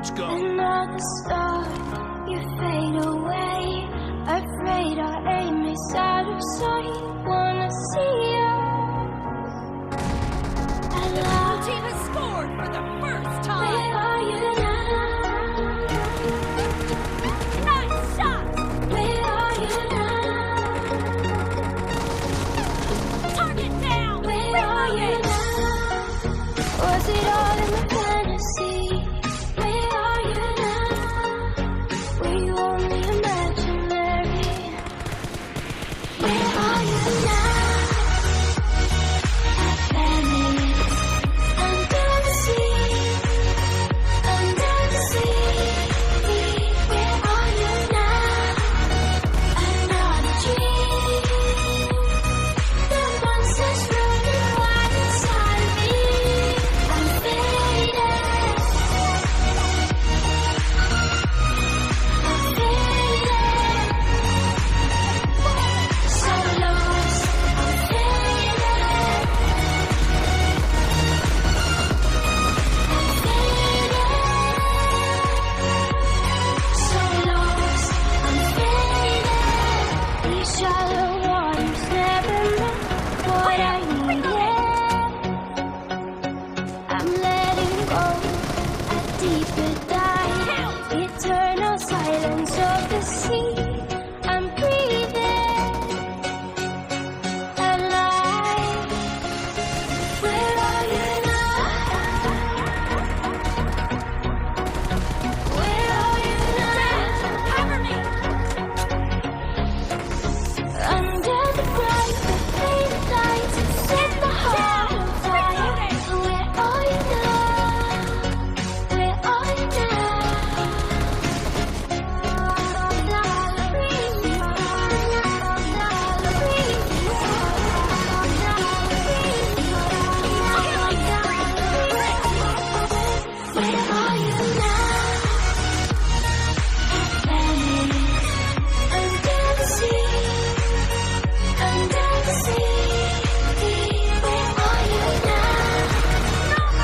Let's go. Another star, you fade away. Afraid our aim is out of sight. Wanna see us alive. The team has scored for the first time. Where are you now? Nice shot. Where are you now? Target down. Where are you now? Was it all in the fantasy? Where are you now? Were you only imaginary? Where are you now? Venice, under the sea, under the sea. Where are you now? Another dream. The monsters running wild inside of me. I'm faded. I'm faded. So lost. I'm faded. I'm faded. So lost. I'm faded. These shallow waters never meant what I needed. I'm letting go a deeper dive. Eternal silence of the sea. I'm breathing alive. Where are you now? Where are you now? Cover me. Under the bright, faded lights, set the heart on fire. Where are you now? Where are you now? Where are you now? Venice, under the sea, under the sea. Where are you now?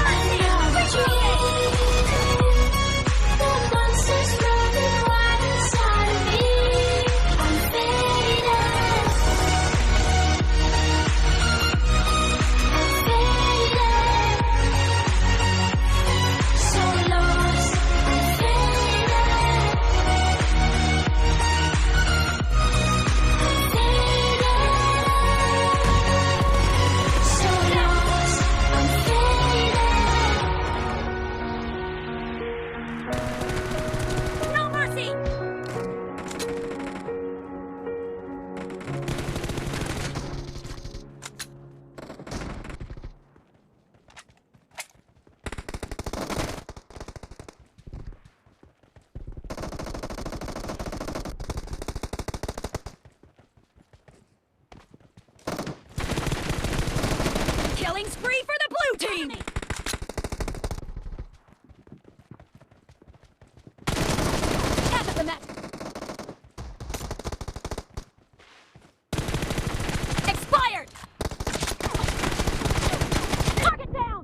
Another dream. The monsters running wild inside of me. I'm faded. I'm faded. So lost. I'm faded. I'm faded. So lost. I'm faded. No mercy. Killing spree for the blue team. Half of the map. Expired. Target down.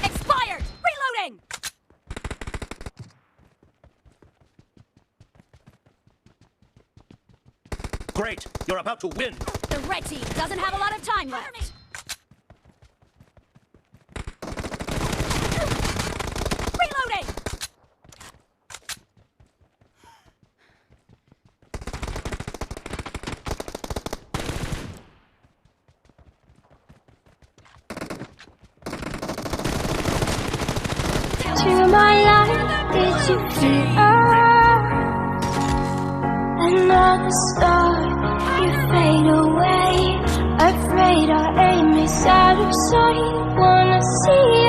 Expired. Reloading. Great. You're about to win. The red team doesn't have a lot of time left. Reloading. To my life, did you feel another star? You fade away. Afraid our aim is out of sight. Wanna see